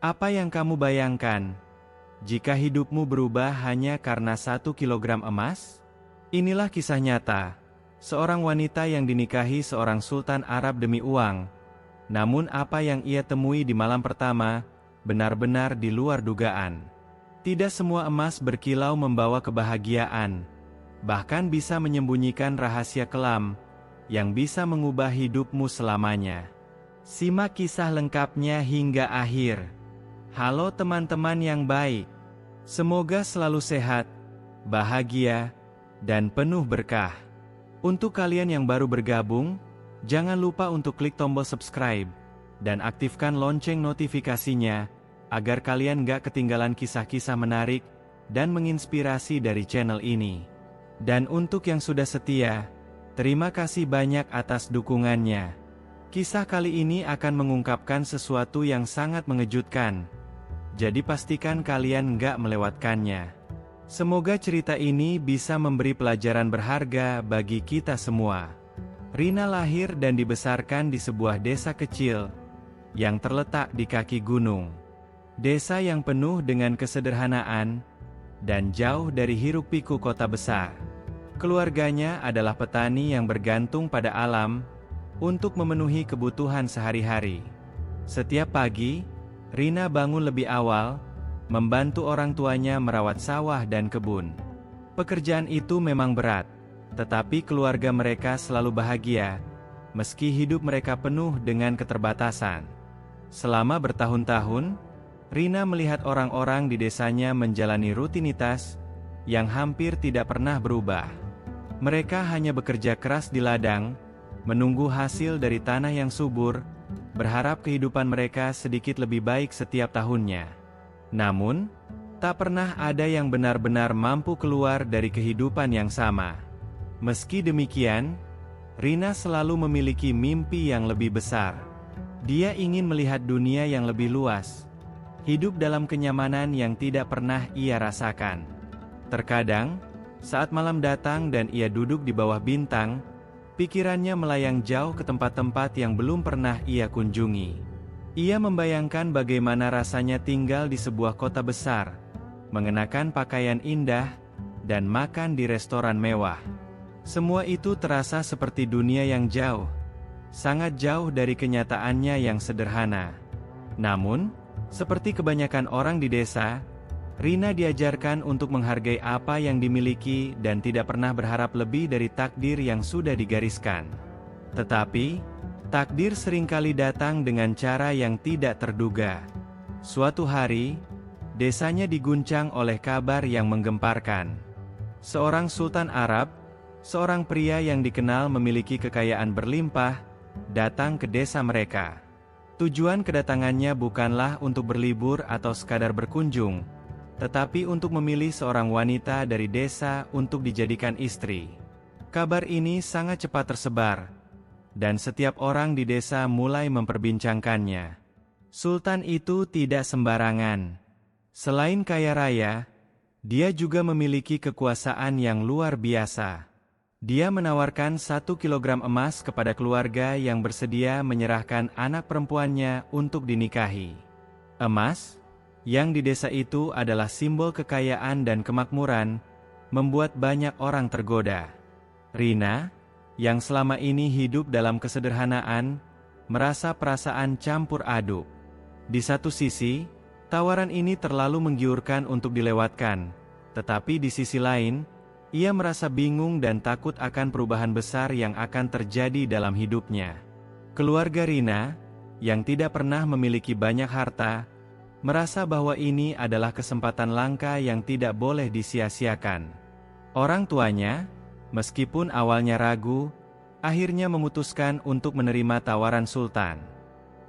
Apa yang kamu bayangkan? Jika hidupmu berubah hanya karena 1 kilogram emas? Inilah kisah nyata. Seorang wanita yang dinikahi seorang sultan Arab demi uang. Namun apa yang ia temui di malam pertama, benar-benar di luar dugaan. Tidak semua emas berkilau membawa kebahagiaan. Bahkan bisa menyembunyikan rahasia kelam, yang bisa mengubah hidupmu selamanya. Simak kisah lengkapnya hingga akhir. Halo teman-teman yang baik. Semoga selalu sehat, bahagia, dan penuh berkah. Untuk kalian yang baru bergabung, jangan lupa untuk klik tombol subscribe, dan aktifkan lonceng notifikasinya, agar kalian gak ketinggalan kisah-kisah menarik, dan menginspirasi dari channel ini. Dan untuk yang sudah setia, terima kasih banyak atas dukungannya. Kisah kali ini akan mengungkapkan sesuatu yang sangat mengejutkan. Jadi pastikan kalian nggak melewatkannya. Semoga cerita ini bisa memberi pelajaran berharga bagi kita semua. Rina lahir dan dibesarkan di sebuah desa kecil yang terletak di kaki gunung. Desa yang penuh dengan kesederhanaan dan jauh dari hiruk-pikuk kota besar. Keluarganya adalah petani yang bergantung pada alam untuk memenuhi kebutuhan sehari-hari. Setiap pagi, Rina bangun lebih awal, membantu orang tuanya merawat sawah dan kebun. Pekerjaan itu memang berat, tetapi keluarga mereka selalu bahagia, meski hidup mereka penuh dengan keterbatasan. Selama bertahun-tahun, Rina melihat orang-orang di desanya menjalani rutinitas yang hampir tidak pernah berubah. Mereka hanya bekerja keras di ladang, menunggu hasil dari tanah yang subur, berharap kehidupan mereka sedikit lebih baik setiap tahunnya. Namun, tak pernah ada yang benar-benar mampu keluar dari kehidupan yang sama. Meski demikian, Rina selalu memiliki mimpi yang lebih besar. Dia ingin melihat dunia yang lebih luas, hidup dalam kenyamanan yang tidak pernah ia rasakan. Terkadang, saat malam datang dan ia duduk di bawah bintang, pikirannya melayang jauh ke tempat-tempat yang belum pernah ia kunjungi. Ia membayangkan bagaimana rasanya tinggal di sebuah kota besar, mengenakan pakaian indah, dan makan di restoran mewah. Semua itu terasa seperti dunia yang jauh, sangat jauh dari kenyataannya yang sederhana. Namun, seperti kebanyakan orang di desa, Rina diajarkan untuk menghargai apa yang dimiliki dan tidak pernah berharap lebih dari takdir yang sudah digariskan. Tetapi, takdir seringkali datang dengan cara yang tidak terduga. Suatu hari, desanya diguncang oleh kabar yang menggemparkan. Seorang sultan Arab, seorang pria yang dikenal memiliki kekayaan berlimpah, datang ke desa mereka. Tujuan kedatangannya bukanlah untuk berlibur atau sekadar berkunjung, tetapi untuk memilih seorang wanita dari desa untuk dijadikan istri. Kabar ini sangat cepat tersebar, dan setiap orang di desa mulai memperbincangkannya. Sultan itu tidak sembarangan. Selain kaya raya, dia juga memiliki kekuasaan yang luar biasa. Dia menawarkan 1 kilogram emas kepada keluarga yang bersedia menyerahkan anak perempuannya untuk dinikahi. Emas, yang di desa itu adalah simbol kekayaan dan kemakmuran, membuat banyak orang tergoda. Rina, yang selama ini hidup dalam kesederhanaan, merasa perasaan campur aduk. Di satu sisi, tawaran ini terlalu menggiurkan untuk dilewatkan, tetapi di sisi lain, ia merasa bingung dan takut akan perubahan besar yang akan terjadi dalam hidupnya. Keluarga Rina, yang tidak pernah memiliki banyak harta, merasa bahwa ini adalah kesempatan langka yang tidak boleh disia-siakan. Orang tuanya, meskipun awalnya ragu, akhirnya memutuskan untuk menerima tawaran sultan.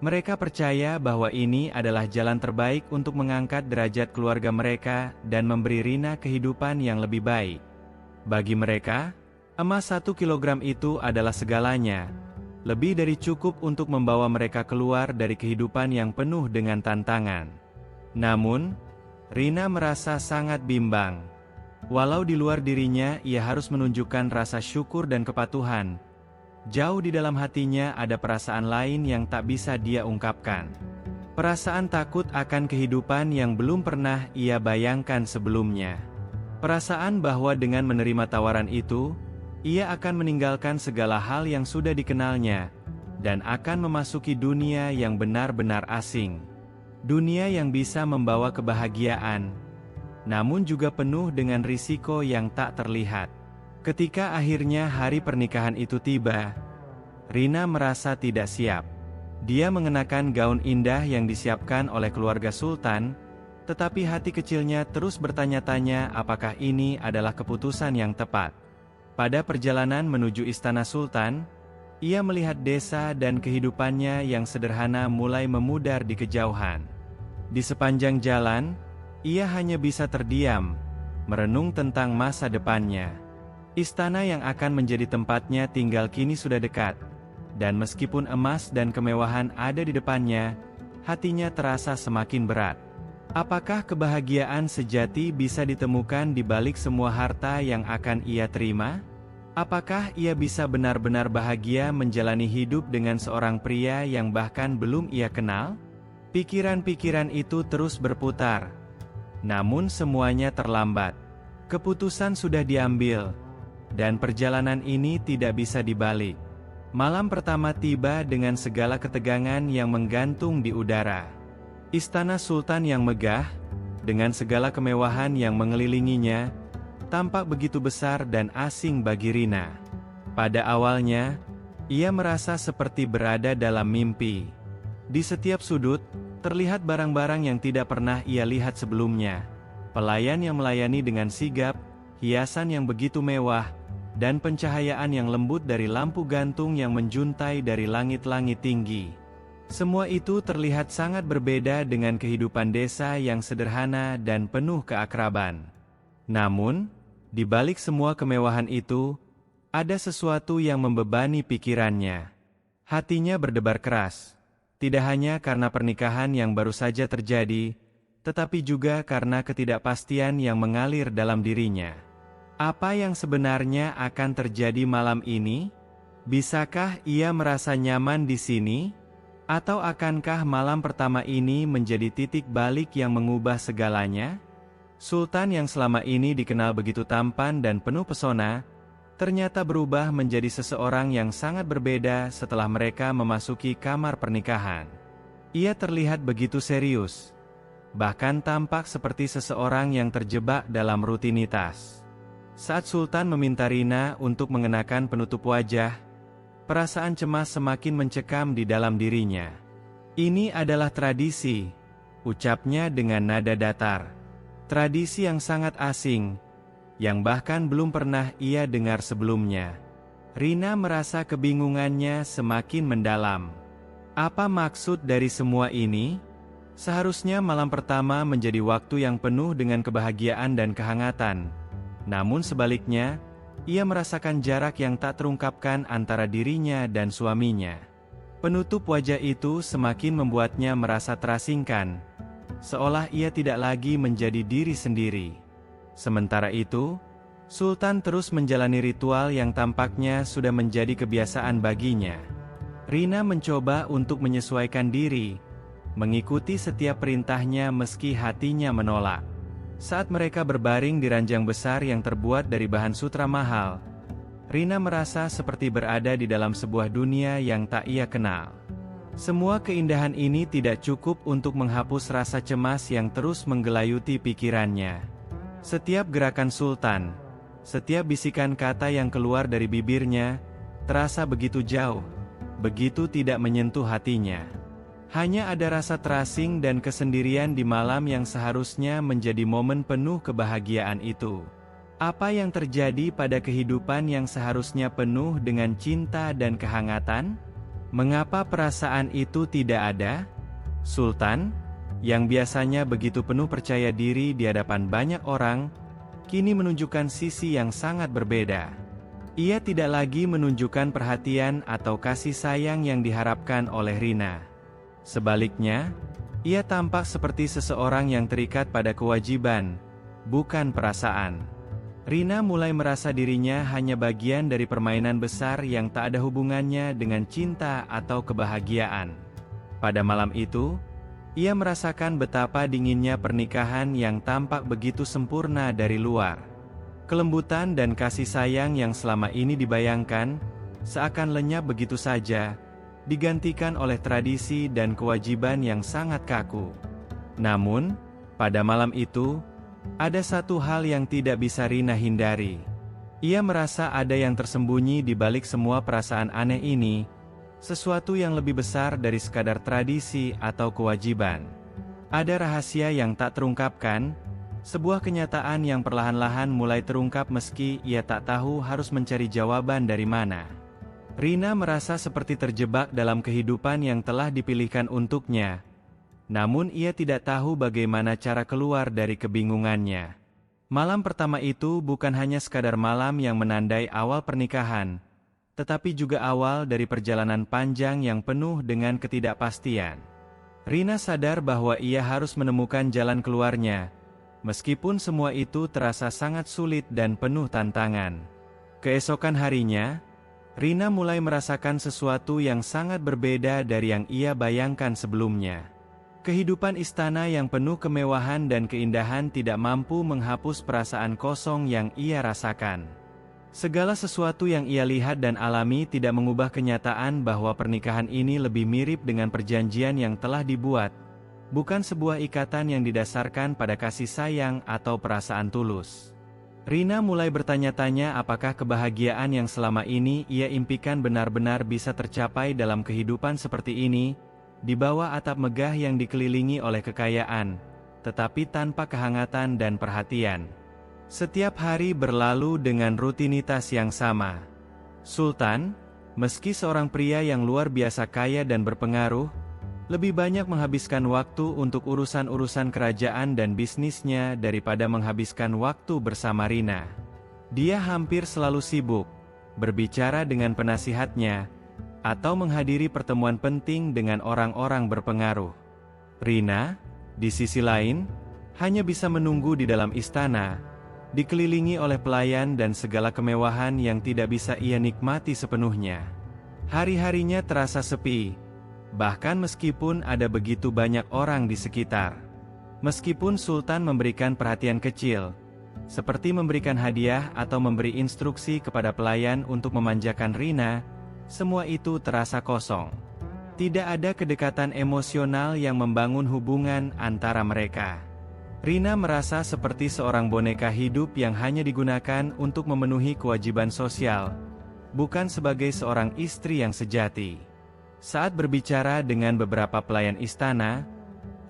Mereka percaya bahwa ini adalah jalan terbaik untuk mengangkat derajat keluarga mereka dan memberi Rina kehidupan yang lebih baik. Bagi mereka, emas 1 kilogram itu adalah segalanya, lebih dari cukup untuk membawa mereka keluar dari kehidupan yang penuh dengan tantangan. Namun, Rina merasa sangat bimbang. Walau di luar dirinya ia harus menunjukkan rasa syukur dan kepatuhan, jauh di dalam hatinya ada perasaan lain yang tak bisa dia ungkapkan. Perasaan takut akan kehidupan yang belum pernah ia bayangkan sebelumnya. Perasaan bahwa dengan menerima tawaran itu, ia akan meninggalkan segala hal yang sudah dikenalnya, dan akan memasuki dunia yang benar-benar asing. Dunia yang bisa membawa kebahagiaan, namun juga penuh dengan risiko yang tak terlihat. Ketika akhirnya hari pernikahan itu tiba, Rina merasa tidak siap. Dia mengenakan gaun indah yang disiapkan oleh keluarga Sultan, tetapi hati kecilnya terus bertanya-tanya apakah ini adalah keputusan yang tepat. Pada perjalanan menuju istana Sultan, ia melihat desa dan kehidupannya yang sederhana mulai memudar di kejauhan. Di sepanjang jalan, ia hanya bisa terdiam, merenung tentang masa depannya. Istana yang akan menjadi tempatnya tinggal kini sudah dekat. Dan meskipun emas dan kemewahan ada di depannya, hatinya terasa semakin berat. Apakah kebahagiaan sejati bisa ditemukan di balik semua harta yang akan ia terima? Apakah ia bisa benar-benar bahagia menjalani hidup dengan seorang pria yang bahkan belum ia kenal? Pikiran-pikiran itu terus berputar. Namun semuanya terlambat. Keputusan sudah diambil, dan perjalanan ini tidak bisa dibalik. Malam pertama tiba dengan segala ketegangan yang menggantung di udara. Istana Sultan yang megah, dengan segala kemewahan yang mengelilinginya, tampak begitu besar dan asing bagi Rina. Pada awalnya, ia merasa seperti berada dalam mimpi. Di setiap sudut, terlihat barang-barang yang tidak pernah ia lihat sebelumnya. Pelayan yang melayani dengan sigap, hiasan yang begitu mewah, dan pencahayaan yang lembut dari lampu gantung yang menjuntai dari langit-langit tinggi. Semua itu terlihat sangat berbeda dengan kehidupan desa yang sederhana dan penuh keakraban. Namun, di balik semua kemewahan itu, ada sesuatu yang membebani pikirannya. Hatinya berdebar keras, tidak hanya karena pernikahan yang baru saja terjadi, tetapi juga karena ketidakpastian yang mengalir dalam dirinya. Apa yang sebenarnya akan terjadi malam ini? Bisakah ia merasa nyaman di sini? Atau akankah malam pertama ini menjadi titik balik yang mengubah segalanya? Sultan yang selama ini dikenal begitu tampan dan penuh pesona, ternyata berubah menjadi seseorang yang sangat berbeda setelah mereka memasuki kamar pernikahan. Ia terlihat begitu serius, bahkan tampak seperti seseorang yang terjebak dalam rutinitas. Saat Sultan meminta Rina untuk mengenakan penutup wajah, perasaan cemas semakin mencekam di dalam dirinya. Ini adalah tradisi, ucapnya dengan nada datar. Tradisi yang sangat asing, yang bahkan belum pernah ia dengar sebelumnya. Rina merasa kebingungannya semakin mendalam. Apa maksud dari semua ini? Seharusnya malam pertama menjadi waktu yang penuh dengan kebahagiaan dan kehangatan. Namun sebaliknya, ia merasakan jarak yang tak terungkapkan antara dirinya dan suaminya. Penutup wajah itu semakin membuatnya merasa terasingkan, seolah ia tidak lagi menjadi diri sendiri. Sementara itu, Sultan terus menjalani ritual yang tampaknya sudah menjadi kebiasaan baginya. Rina mencoba untuk menyesuaikan diri, mengikuti setiap perintahnya meski hatinya menolak. Saat mereka berbaring di ranjang besar yang terbuat dari bahan sutra mahal, Rina merasa seperti berada di dalam sebuah dunia yang tak ia kenal. Semua keindahan ini tidak cukup untuk menghapus rasa cemas yang terus menggelayuti pikirannya. Setiap gerakan Sultan, setiap bisikan kata yang keluar dari bibirnya, terasa begitu jauh, begitu tidak menyentuh hatinya. Hanya ada rasa terasing dan kesendirian di malam yang seharusnya menjadi momen penuh kebahagiaan itu. Apa yang terjadi pada kehidupan yang seharusnya penuh dengan cinta dan kehangatan? Mengapa perasaan itu tidak ada? Sultan, yang biasanya begitu penuh percaya diri di hadapan banyak orang, kini menunjukkan sisi yang sangat berbeda. Ia tidak lagi menunjukkan perhatian atau kasih sayang yang diharapkan oleh Rina. Sebaliknya, ia tampak seperti seseorang yang terikat pada kewajiban, bukan perasaan. Rina mulai merasa dirinya hanya bagian dari permainan besar yang tak ada hubungannya dengan cinta atau kebahagiaan. Pada malam itu, Ia merasakan betapa dinginnya pernikahan yang tampak begitu sempurna dari luar. Kelembutan dan kasih sayang yang selama ini dibayangkan, seakan lenyap begitu saja, digantikan oleh tradisi dan kewajiban yang sangat kaku. Namun, pada malam itu, ada satu hal yang tidak bisa Rina hindari. Ia merasa ada yang tersembunyi di balik semua perasaan aneh ini, sesuatu yang lebih besar dari sekadar tradisi atau kewajiban. Ada rahasia yang tak terungkapkan, sebuah kenyataan yang perlahan-lahan mulai terungkap meski ia tak tahu harus mencari jawaban dari mana. Rina merasa seperti terjebak dalam kehidupan yang telah dipilihkan untuknya. Namun ia tidak tahu bagaimana cara keluar dari kebingungannya. Malam pertama itu bukan hanya sekadar malam yang menandai awal pernikahan, tetapi juga awal dari perjalanan panjang yang penuh dengan ketidakpastian. Rina sadar bahwa ia harus menemukan jalan keluarnya, meskipun semua itu terasa sangat sulit dan penuh tantangan. Keesokan harinya, Rina mulai merasakan sesuatu yang sangat berbeda dari yang ia bayangkan sebelumnya. Kehidupan istana yang penuh kemewahan dan keindahan tidak mampu menghapus perasaan kosong yang ia rasakan. Segala sesuatu yang ia lihat dan alami tidak mengubah kenyataan bahwa pernikahan ini lebih mirip dengan perjanjian yang telah dibuat, bukan sebuah ikatan yang didasarkan pada kasih sayang atau perasaan tulus. Rina mulai bertanya-tanya apakah kebahagiaan yang selama ini ia impikan benar-benar bisa tercapai dalam kehidupan seperti ini, di bawah atap megah yang dikelilingi oleh kekayaan, tetapi tanpa kehangatan dan perhatian. Setiap hari berlalu dengan rutinitas yang sama. Sultan, meski seorang pria yang luar biasa kaya dan berpengaruh, lebih banyak menghabiskan waktu untuk urusan-urusan kerajaan dan bisnisnya daripada menghabiskan waktu bersama Rina. Dia hampir selalu sibuk, berbicara dengan penasihatnya, atau menghadiri pertemuan penting dengan orang-orang berpengaruh. Rina, di sisi lain, hanya bisa menunggu di dalam istana, dikelilingi oleh pelayan dan segala kemewahan yang tidak bisa ia nikmati sepenuhnya. Hari-harinya terasa sepi, bahkan meskipun ada begitu banyak orang di sekitar. Meskipun Sultan memberikan perhatian kecil, seperti memberikan hadiah atau memberi instruksi kepada pelayan untuk memanjakan Rina, semua itu terasa kosong. Tidak ada kedekatan emosional yang membangun hubungan antara mereka. Rina merasa seperti seorang boneka hidup yang hanya digunakan untuk memenuhi kewajiban sosial, bukan sebagai seorang istri yang sejati. Saat berbicara dengan beberapa pelayan istana,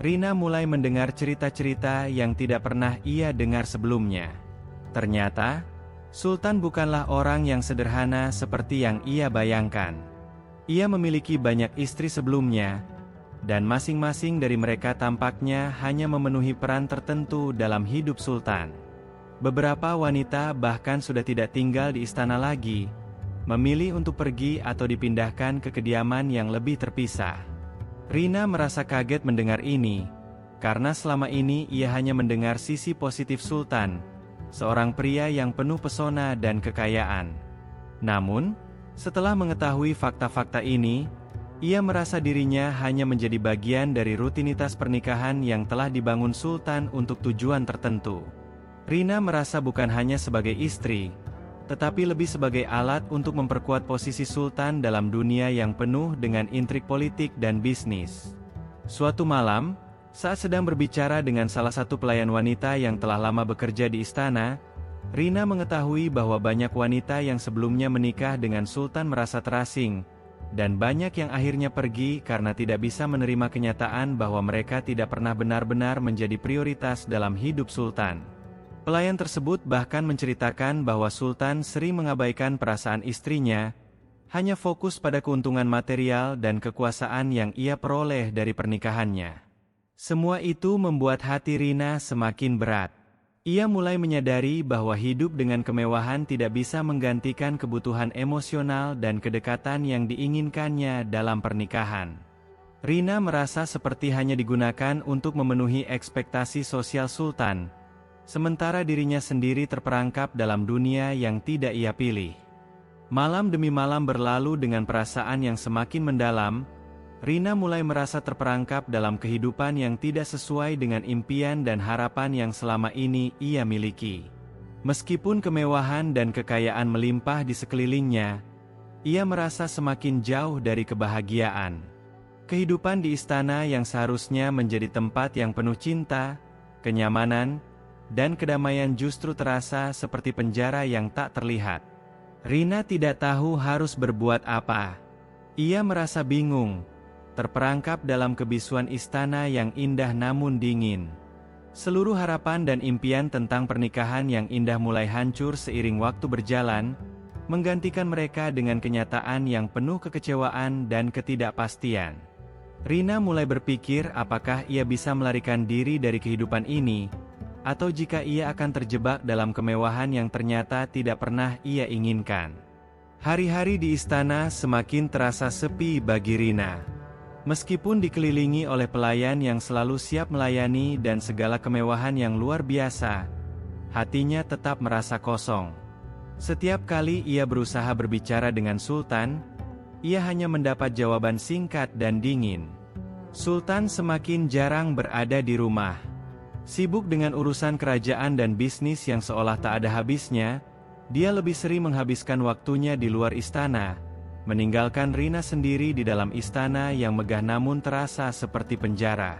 Rina mulai mendengar cerita-cerita yang tidak pernah ia dengar sebelumnya. Ternyata, Sultan bukanlah orang yang sederhana seperti yang ia bayangkan. Ia memiliki banyak istri sebelumnya, dan masing-masing dari mereka tampaknya hanya memenuhi peran tertentu dalam hidup Sultan. Beberapa wanita bahkan sudah tidak tinggal di istana lagi, memilih untuk pergi atau dipindahkan ke kediaman yang lebih terpisah. Rina merasa kaget mendengar ini, karena selama ini ia hanya mendengar sisi positif Sultan, seorang pria yang penuh pesona dan kekayaan. Namun, setelah mengetahui fakta-fakta ini, ia merasa dirinya hanya menjadi bagian dari rutinitas pernikahan yang telah dibangun Sultan untuk tujuan tertentu. Rina merasa bukan hanya sebagai istri, tetapi lebih sebagai alat untuk memperkuat posisi Sultan dalam dunia yang penuh dengan intrik politik dan bisnis. Suatu malam, saat sedang berbicara dengan salah satu pelayan wanita yang telah lama bekerja di istana, Rina mengetahui bahwa banyak wanita yang sebelumnya menikah dengan Sultan merasa terasing, dan banyak yang akhirnya pergi karena tidak bisa menerima kenyataan bahwa mereka tidak pernah benar-benar menjadi prioritas dalam hidup Sultan. Pelayan tersebut bahkan menceritakan bahwa Sultan sering mengabaikan perasaan istrinya, hanya fokus pada keuntungan material dan kekuasaan yang ia peroleh dari pernikahannya. Semua itu membuat hati Rina semakin berat. Ia mulai menyadari bahwa hidup dengan kemewahan tidak bisa menggantikan kebutuhan emosional dan kedekatan yang diinginkannya dalam pernikahan. Rina merasa seperti hanya digunakan untuk memenuhi ekspektasi sosial Sultan, sementara dirinya sendiri terperangkap dalam dunia yang tidak ia pilih. Malam demi malam berlalu dengan perasaan yang semakin mendalam. Rina mulai merasa terperangkap dalam kehidupan yang tidak sesuai dengan impian dan harapan yang selama ini ia miliki. Meskipun kemewahan dan kekayaan melimpah di sekelilingnya, ia merasa semakin jauh dari kebahagiaan. Kehidupan di istana yang seharusnya menjadi tempat yang penuh cinta, kenyamanan, dan kedamaian justru terasa seperti penjara yang tak terlihat. Rina tidak tahu harus berbuat apa. Ia merasa bingung, terperangkap dalam kebisuan istana yang indah namun dingin. Seluruh harapan dan impian tentang pernikahan yang indah mulai hancur seiring waktu berjalan, menggantikan mereka dengan kenyataan yang penuh kekecewaan dan ketidakpastian. Rina mulai berpikir apakah ia bisa melarikan diri dari kehidupan ini, atau jika ia akan terjebak dalam kemewahan yang ternyata tidak pernah ia inginkan. Hari-hari di istana semakin terasa sepi bagi Rina. Meskipun dikelilingi oleh pelayan yang selalu siap melayani dan segala kemewahan yang luar biasa, hatinya tetap merasa kosong. Setiap kali ia berusaha berbicara dengan Sultan, ia hanya mendapat jawaban singkat dan dingin. Sultan semakin jarang berada di rumah. Sibuk dengan urusan kerajaan dan bisnis yang seolah tak ada habisnya, dia lebih sering menghabiskan waktunya di luar istana, meninggalkan Rina sendiri di dalam istana yang megah namun terasa seperti penjara.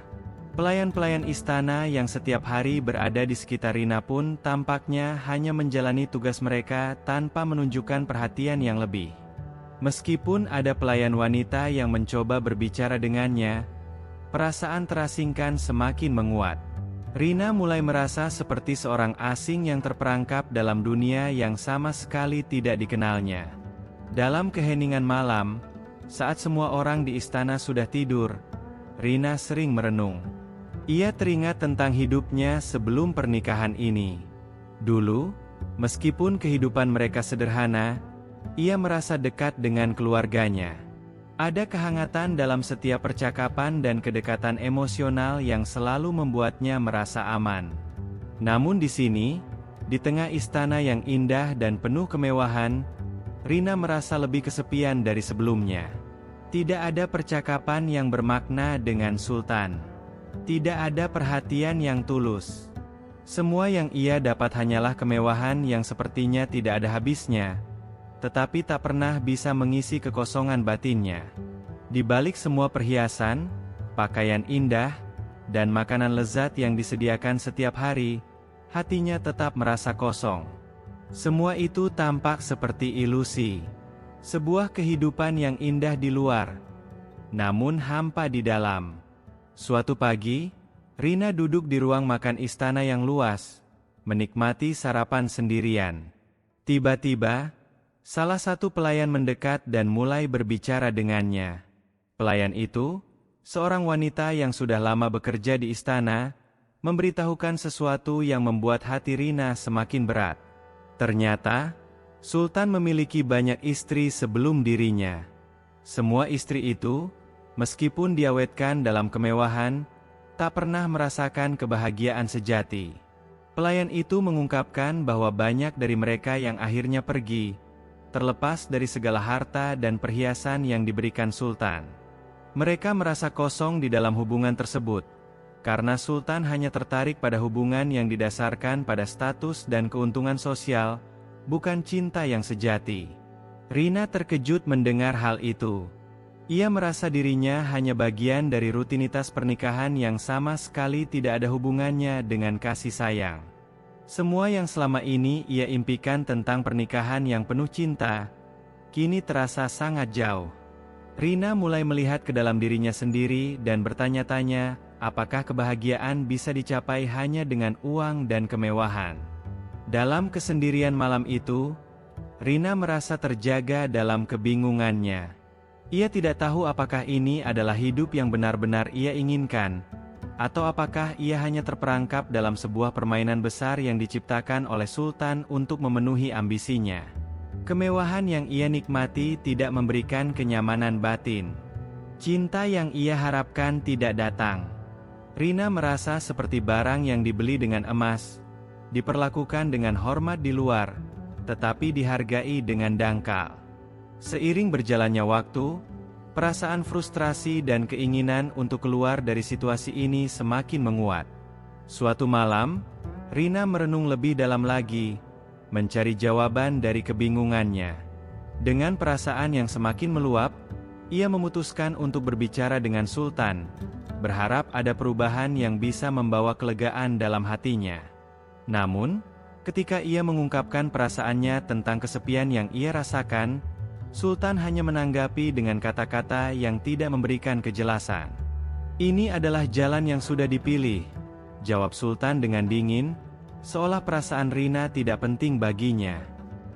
Pelayan-pelayan istana yang setiap hari berada di sekitar Rina pun tampaknya hanya menjalani tugas mereka tanpa menunjukkan perhatian yang lebih. Meskipun ada pelayan wanita yang mencoba berbicara dengannya, perasaan terasingkan semakin menguat. Rina mulai merasa seperti seorang asing yang terperangkap dalam dunia yang sama sekali tidak dikenalnya. Dalam keheningan malam, saat semua orang di istana sudah tidur, Rina sering merenung. Ia teringat tentang hidupnya sebelum pernikahan ini. Dulu, meskipun kehidupan mereka sederhana, ia merasa dekat dengan keluarganya. Ada kehangatan dalam setiap percakapan dan kedekatan emosional yang selalu membuatnya merasa aman. Namun di sini, di tengah istana yang indah dan penuh kemewahan, Rina merasa lebih kesepian dari sebelumnya. Tidak ada percakapan yang bermakna dengan Sultan. Tidak ada perhatian yang tulus. Semua yang ia dapat hanyalah kemewahan yang sepertinya tidak ada habisnya, tetapi tak pernah bisa mengisi kekosongan batinnya. Di balik semua perhiasan, pakaian indah, dan makanan lezat yang disediakan setiap hari, hatinya tetap merasa kosong. Semua itu tampak seperti ilusi. Sebuah kehidupan yang indah di luar, namun hampa di dalam. Suatu pagi, Rina duduk di ruang makan istana yang luas, menikmati sarapan sendirian. Tiba-tiba, salah satu pelayan mendekat dan mulai berbicara dengannya. Pelayan itu, seorang wanita yang sudah lama bekerja di istana, memberitahukan sesuatu yang membuat hati Rina semakin berat. Ternyata, Sultan memiliki banyak istri sebelum dirinya. Semua istri itu, meskipun diawetkan dalam kemewahan, tak pernah merasakan kebahagiaan sejati. Pelayan itu mengungkapkan bahwa banyak dari mereka yang akhirnya pergi, terlepas dari segala harta dan perhiasan yang diberikan Sultan. Mereka merasa kosong di dalam hubungan tersebut, karena Sultan hanya tertarik pada hubungan yang didasarkan pada status dan keuntungan sosial, bukan cinta yang sejati. Rina terkejut mendengar hal itu. Ia merasa dirinya hanya bagian dari rutinitas pernikahan yang sama sekali tidak ada hubungannya dengan kasih sayang. Semua yang selama ini ia impikan tentang pernikahan yang penuh cinta, kini terasa sangat jauh. Rina mulai melihat ke dalam dirinya sendiri dan bertanya-tanya, apakah kebahagiaan bisa dicapai hanya dengan uang dan kemewahan? Dalam kesendirian malam itu, Rina merasa terjaga dalam kebingungannya. Ia tidak tahu apakah ini adalah hidup yang benar-benar ia inginkan, atau apakah ia hanya terperangkap dalam sebuah permainan besar yang diciptakan oleh Sultan untuk memenuhi ambisinya. Kemewahan yang ia nikmati tidak memberikan kenyamanan batin. Cinta yang ia harapkan tidak datang. Rina merasa seperti barang yang dibeli dengan emas, diperlakukan dengan hormat di luar, tetapi dihargai dengan dangkal. Seiring berjalannya waktu, Perasaan frustrasi dan keinginan untuk keluar dari situasi ini semakin menguat. Suatu malam, Rina merenung lebih dalam lagi, mencari jawaban dari kebingungannya. Dengan perasaan yang semakin meluap, ia memutuskan untuk berbicara dengan Sultan, berharap ada perubahan yang bisa membawa kelegaan dalam hatinya. Namun, ketika ia mengungkapkan perasaannya tentang kesepian yang ia rasakan, Sultan hanya menanggapi dengan kata-kata yang tidak memberikan kejelasan. "Ini adalah jalan yang sudah dipilih," jawab Sultan dengan dingin, seolah perasaan Rina tidak penting baginya.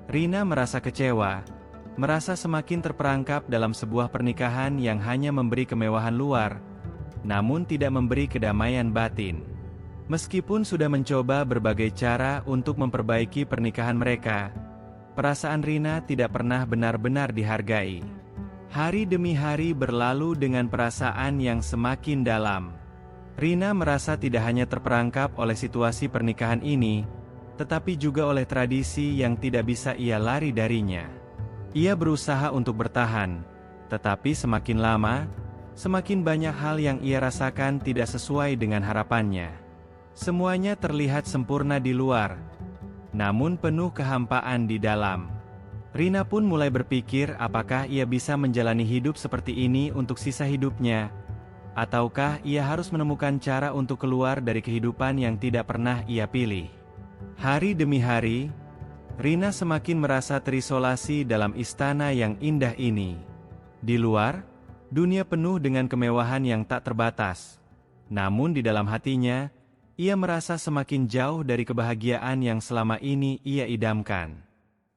Rina merasa kecewa, merasa semakin terperangkap dalam sebuah pernikahan yang hanya memberi kemewahan luar, namun tidak memberi kedamaian batin. Meskipun sudah mencoba berbagai cara untuk memperbaiki pernikahan mereka, perasaan Rina tidak pernah benar-benar dihargai. Hari demi hari berlalu dengan perasaan yang semakin dalam. Rina merasa tidak hanya terperangkap oleh situasi pernikahan ini, tetapi juga oleh tradisi yang tidak bisa ia lari darinya. Ia berusaha untuk bertahan, tetapi semakin lama, semakin banyak hal yang ia rasakan tidak sesuai dengan harapannya. Semuanya terlihat sempurna di luar, namun penuh kehampaan di dalam. Rina pun mulai berpikir apakah ia bisa menjalani hidup seperti ini untuk sisa hidupnya, ataukah ia harus menemukan cara untuk keluar dari kehidupan yang tidak pernah ia pilih. Hari demi hari, Rina semakin merasa terisolasi dalam istana yang indah ini. Di luar, dunia penuh dengan kemewahan yang tak terbatas. Namun di dalam hatinya, ia merasa semakin jauh dari kebahagiaan yang selama ini ia idamkan.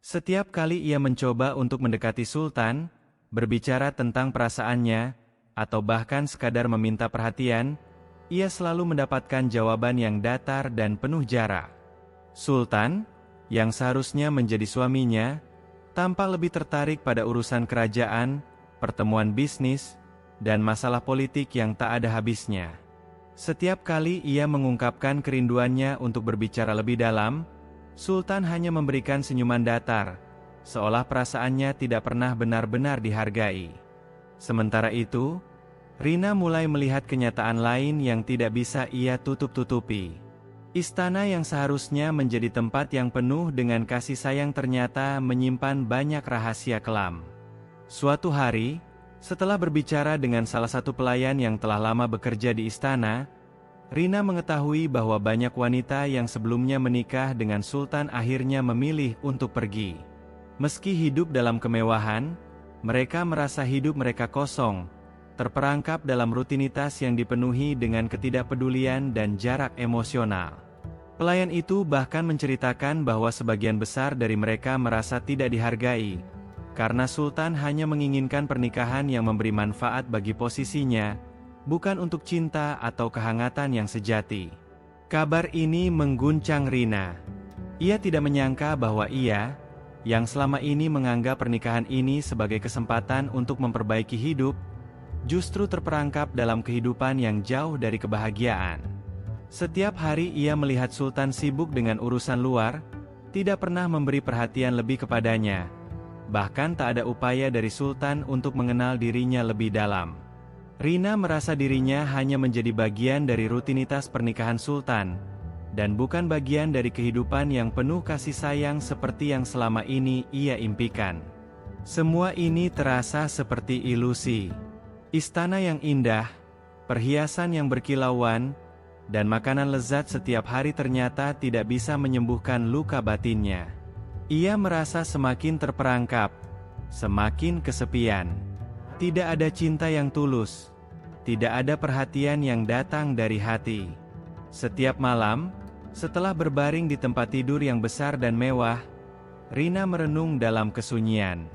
Setiap kali ia mencoba untuk mendekati Sultan, berbicara tentang perasaannya, atau bahkan sekadar meminta perhatian, ia selalu mendapatkan jawaban yang datar dan penuh jarak. Sultan, yang seharusnya menjadi suaminya, tampak lebih tertarik pada urusan kerajaan, pertemuan bisnis, dan masalah politik yang tak ada habisnya. Setiap kali ia mengungkapkan kerinduannya untuk berbicara lebih dalam, Sultan hanya memberikan senyuman datar, seolah perasaannya tidak pernah benar-benar dihargai. Sementara itu, Rina mulai melihat kenyataan lain yang tidak bisa ia tutup-tutupi. Istana yang seharusnya menjadi tempat yang penuh dengan kasih sayang ternyata menyimpan banyak rahasia kelam. Suatu hari, setelah berbicara dengan salah satu pelayan yang telah lama bekerja di istana, Rina mengetahui bahwa banyak wanita yang sebelumnya menikah dengan Sultan akhirnya memilih untuk pergi. Meski hidup dalam kemewahan, mereka merasa hidup mereka kosong, terperangkap dalam rutinitas yang dipenuhi dengan ketidakpedulian dan jarak emosional. Pelayan itu bahkan menceritakan bahwa sebagian besar dari mereka merasa tidak dihargai, karena Sultan hanya menginginkan pernikahan yang memberi manfaat bagi posisinya, bukan untuk cinta atau kehangatan yang sejati. Kabar ini mengguncang Rina. Ia tidak menyangka bahwa ia, yang selama ini menganggap pernikahan ini sebagai kesempatan untuk memperbaiki hidup, justru terperangkap dalam kehidupan yang jauh dari kebahagiaan. Setiap hari ia melihat Sultan sibuk dengan urusan luar, tidak pernah memberi perhatian lebih kepadanya. Bahkan tak ada upaya dari Sultan untuk mengenal dirinya lebih dalam. Rina merasa dirinya hanya menjadi bagian dari rutinitas pernikahan Sultan, dan bukan bagian dari kehidupan yang penuh kasih sayang seperti yang selama ini ia impikan. Semua ini terasa seperti ilusi. Istana yang indah, perhiasan yang berkilauan, dan makanan lezat setiap hari ternyata tidak bisa menyembuhkan luka batinnya. Ia merasa semakin terperangkap, semakin kesepian. Tidak ada cinta yang tulus, tidak ada perhatian yang datang dari hati. Setiap malam, setelah berbaring di tempat tidur yang besar dan mewah, Rina merenung dalam kesunyian.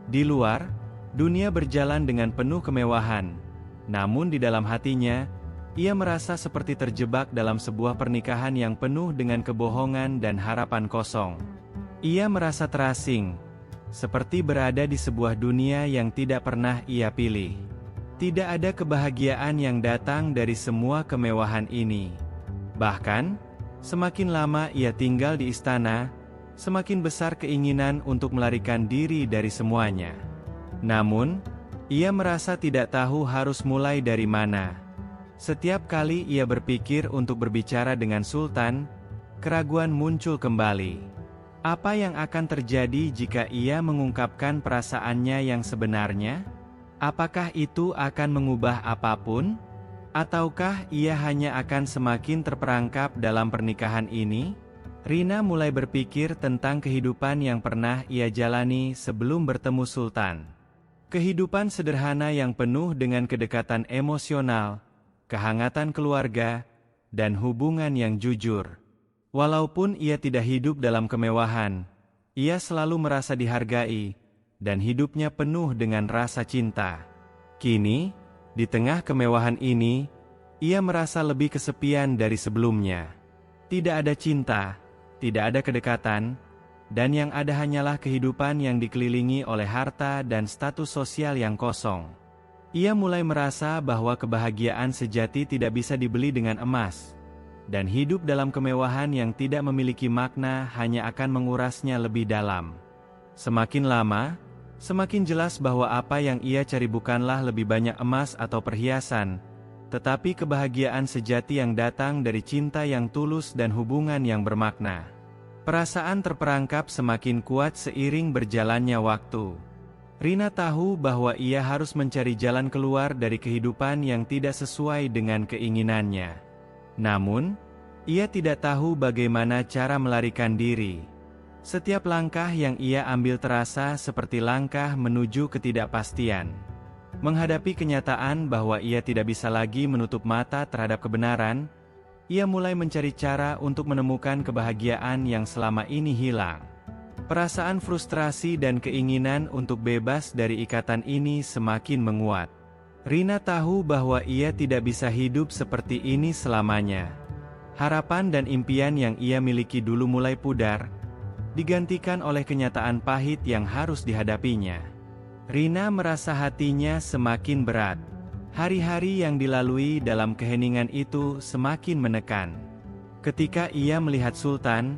Di luar, dunia berjalan dengan penuh kemewahan, namun di dalam hatinya, ia merasa seperti terjebak dalam sebuah pernikahan yang penuh dengan kebohongan dan harapan kosong. Ia merasa terasing, seperti berada di sebuah dunia yang tidak pernah ia pilih. Tidak ada kebahagiaan yang datang dari semua kemewahan ini. Bahkan, semakin lama ia tinggal di istana, semakin besar keinginan untuk melarikan diri dari semuanya. Namun, Ia merasa tidak tahu harus mulai dari mana. Setiap kali ia berpikir untuk berbicara dengan Sultan, keraguan muncul kembali. Apa yang akan terjadi jika ia mengungkapkan perasaannya yang sebenarnya? Apakah itu akan mengubah apapun? Ataukah ia hanya akan semakin terperangkap dalam pernikahan ini? Rina mulai berpikir tentang kehidupan yang pernah ia jalani sebelum bertemu Sultan. Kehidupan sederhana yang penuh dengan kedekatan emosional, kehangatan keluarga, dan hubungan yang jujur. Walaupun ia tidak hidup dalam kemewahan, ia selalu merasa dihargai, dan hidupnya penuh dengan rasa cinta. Kini, di tengah kemewahan ini, ia merasa lebih kesepian dari sebelumnya. Tidak ada cinta, tidak ada kedekatan, dan yang ada hanyalah kehidupan yang dikelilingi oleh harta dan status sosial yang kosong. Ia mulai merasa bahwa kebahagiaan sejati tidak bisa dibeli dengan emas, dan hidup dalam kemewahan yang tidak memiliki makna hanya akan mengurasnya lebih dalam. Semakin lama, semakin jelas bahwa apa yang ia cari bukanlah lebih banyak emas atau perhiasan, tetapi kebahagiaan sejati yang datang dari cinta yang tulus dan hubungan yang bermakna. Perasaan terperangkap semakin kuat seiring berjalannya waktu. Rina tahu bahwa ia harus mencari jalan keluar dari kehidupan yang tidak sesuai dengan keinginannya. Namun, ia tidak tahu bagaimana cara melarikan diri. Setiap langkah yang ia ambil terasa seperti langkah menuju ketidakpastian. Menghadapi kenyataan bahwa ia tidak bisa lagi menutup mata terhadap kebenaran, ia mulai mencari cara untuk menemukan kebahagiaan yang selama ini hilang. Perasaan frustrasi dan keinginan untuk bebas dari ikatan ini semakin menguat. Rina tahu bahwa ia tidak bisa hidup seperti ini selamanya. Harapan dan impian yang ia miliki dulu mulai pudar, digantikan oleh kenyataan pahit yang harus dihadapinya. Rina merasa hatinya semakin berat. Hari-hari yang dilalui dalam keheningan itu semakin menekan. Ketika ia melihat Sultan,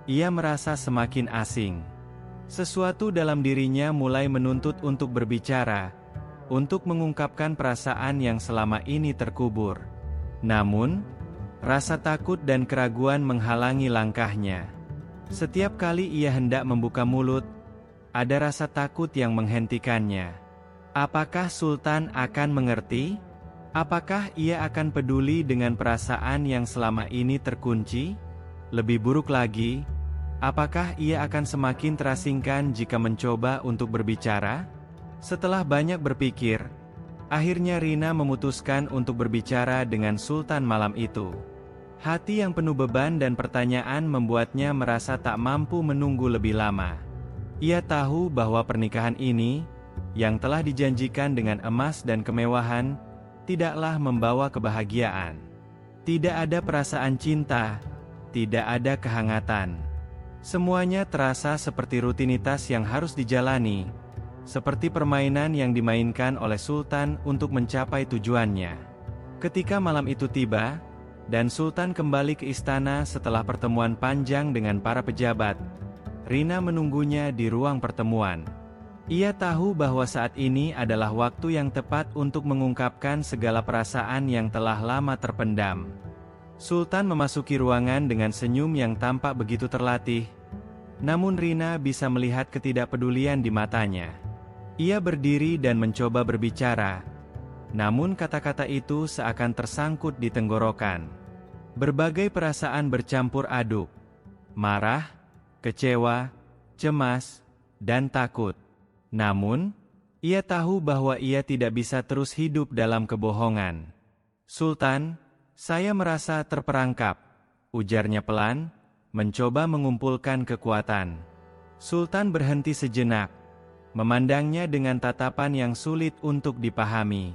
ia merasa semakin asing. Sesuatu dalam dirinya mulai menuntut untuk berbicara, untuk mengungkapkan perasaan yang selama ini terkubur. Namun, rasa takut dan keraguan menghalangi langkahnya. Setiap kali ia hendak membuka mulut, ada rasa takut yang menghentikannya. Apakah Sultan akan mengerti? Apakah ia akan peduli dengan perasaan yang selama ini terkunci? Lebih buruk lagi, apakah ia akan semakin terasingkan jika mencoba untuk berbicara? Setelah banyak berpikir, akhirnya Rina memutuskan untuk berbicara dengan Sultan malam itu. Hati yang penuh beban dan pertanyaan membuatnya merasa tak mampu menunggu lebih lama. Ia tahu bahwa pernikahan ini, yang telah dijanjikan dengan emas dan kemewahan, tidaklah membawa kebahagiaan. Tidak ada perasaan cinta, tidak ada kehangatan. Semuanya terasa seperti rutinitas yang harus dijalani, seperti permainan yang dimainkan oleh Sultan untuk mencapai tujuannya. Ketika malam itu tiba, dan Sultan kembali ke istana setelah pertemuan panjang dengan para pejabat, Rina menunggunya di ruang pertemuan. Ia tahu bahwa saat ini adalah waktu yang tepat untuk mengungkapkan segala perasaan yang telah lama terpendam. Sultan memasuki ruangan dengan senyum yang tampak begitu terlatih, namun Rina bisa melihat ketidakpedulian di matanya. Ia berdiri dan mencoba berbicara, namun kata-kata itu seakan tersangkut di tenggorokan. Berbagai perasaan bercampur aduk, marah, kecewa, cemas, dan takut. Namun, ia tahu bahwa ia tidak bisa terus hidup dalam kebohongan. "Sultan, saya merasa terperangkap," ujarnya pelan, mencoba mengumpulkan kekuatan. Sultan berhenti sejenak, memandangnya dengan tatapan yang sulit untuk dipahami.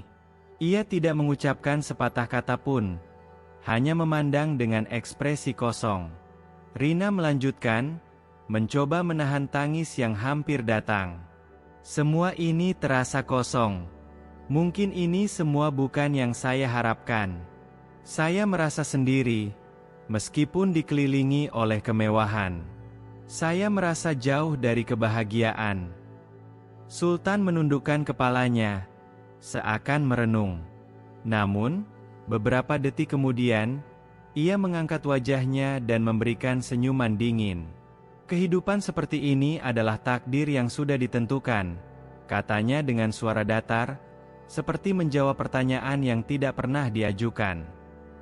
Ia tidak mengucapkan sepatah kata pun, hanya memandang dengan ekspresi kosong. Rina melanjutkan, mencoba menahan tangis yang hampir datang. "Semua ini terasa kosong. Mungkin ini semua bukan yang saya harapkan. Saya merasa sendiri, meskipun dikelilingi oleh kemewahan. Saya merasa jauh dari kebahagiaan." Sultan menundukkan kepalanya, seakan merenung. Namun, beberapa detik kemudian, ia mengangkat wajahnya dan memberikan senyuman dingin. "Kehidupan seperti ini adalah takdir yang sudah ditentukan," katanya dengan suara datar, seperti menjawab pertanyaan yang tidak pernah diajukan.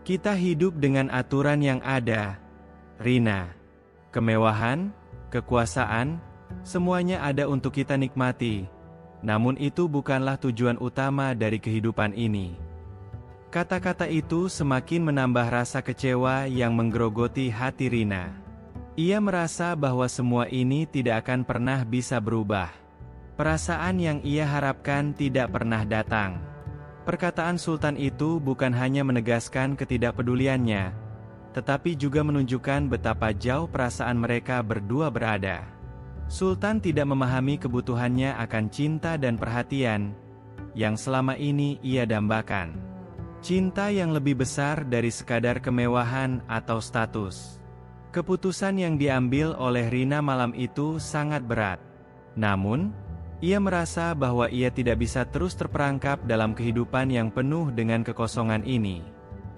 "Kita hidup dengan aturan yang ada, Rina. Kemewahan, kekuasaan, semuanya ada untuk kita nikmati. Namun itu bukanlah tujuan utama dari kehidupan ini." Kata-kata itu semakin menambah rasa kecewa yang menggerogoti hati Rina. Ia merasa bahwa semua ini tidak akan pernah bisa berubah. Perasaan yang ia harapkan tidak pernah datang. Perkataan Sultan itu bukan hanya menegaskan ketidakpeduliannya, tetapi juga menunjukkan betapa jauh perasaan mereka berdua berada. Sultan tidak memahami kebutuhannya akan cinta dan perhatian yang selama ini ia dambakan. Cinta yang lebih besar dari sekadar kemewahan atau status. Keputusan yang diambil oleh Rina malam itu sangat berat. Namun, ia merasa bahwa ia tidak bisa terus terperangkap dalam kehidupan yang penuh dengan kekosongan ini.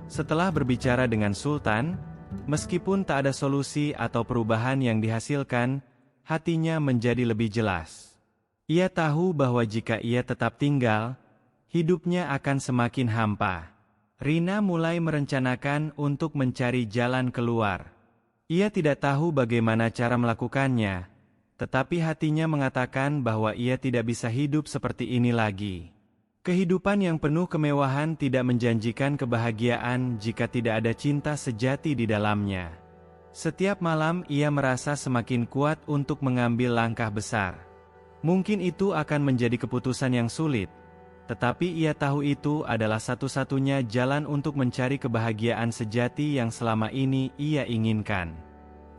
Setelah berbicara dengan Sultan, meskipun tak ada solusi atau perubahan yang dihasilkan, hatinya menjadi lebih jelas. Ia tahu bahwa jika ia tetap tinggal, hidupnya akan semakin hampa. Rina mulai merencanakan untuk mencari jalan keluar. Ia tidak tahu bagaimana cara melakukannya, tetapi hatinya mengatakan bahwa ia tidak bisa hidup seperti ini lagi. Kehidupan yang penuh kemewahan tidak menjanjikan kebahagiaan jika tidak ada cinta sejati di dalamnya. Setiap malam ia merasa semakin kuat untuk mengambil langkah besar. Mungkin itu akan menjadi keputusan yang sulit, tetapi ia tahu itu adalah satu-satunya jalan untuk mencari kebahagiaan sejati yang selama ini ia inginkan.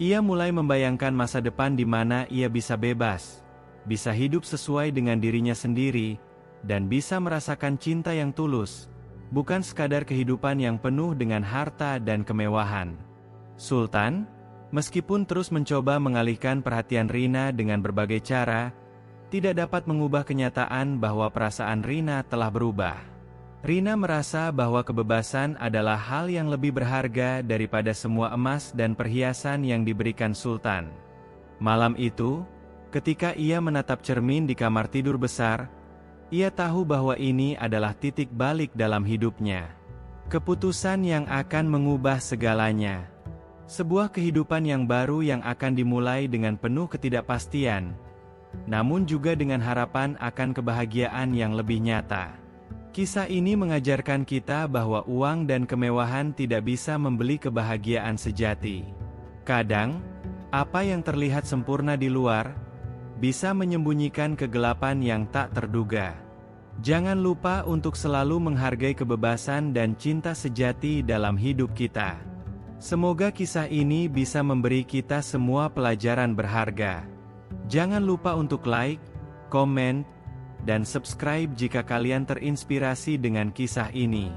Ia mulai membayangkan masa depan di mana ia bisa bebas, bisa hidup sesuai dengan dirinya sendiri, dan bisa merasakan cinta yang tulus, bukan sekadar kehidupan yang penuh dengan harta dan kemewahan. Sultan, meskipun terus mencoba mengalihkan perhatian Rina dengan berbagai cara, tidak dapat mengubah kenyataan bahwa perasaan Rina telah berubah. Rina merasa bahwa kebebasan adalah hal yang lebih berharga daripada semua emas dan perhiasan yang diberikan Sultan. Malam itu, ketika ia menatap cermin di kamar tidur besar, ia tahu bahwa ini adalah titik balik dalam hidupnya. Keputusan yang akan mengubah segalanya. Sebuah kehidupan yang baru yang akan dimulai dengan penuh ketidakpastian, namun juga dengan harapan akan kebahagiaan yang lebih nyata. Kisah ini mengajarkan kita bahwa uang dan kemewahan tidak bisa membeli kebahagiaan sejati. Kadang, apa yang terlihat sempurna di luar, bisa menyembunyikan kegelapan yang tak terduga. Jangan lupa untuk selalu menghargai kebebasan dan cinta sejati dalam hidup kita. Semoga kisah ini bisa memberi kita semua pelajaran berharga. Jangan lupa untuk like, komen, dan subscribe jika kalian terinspirasi dengan kisah ini.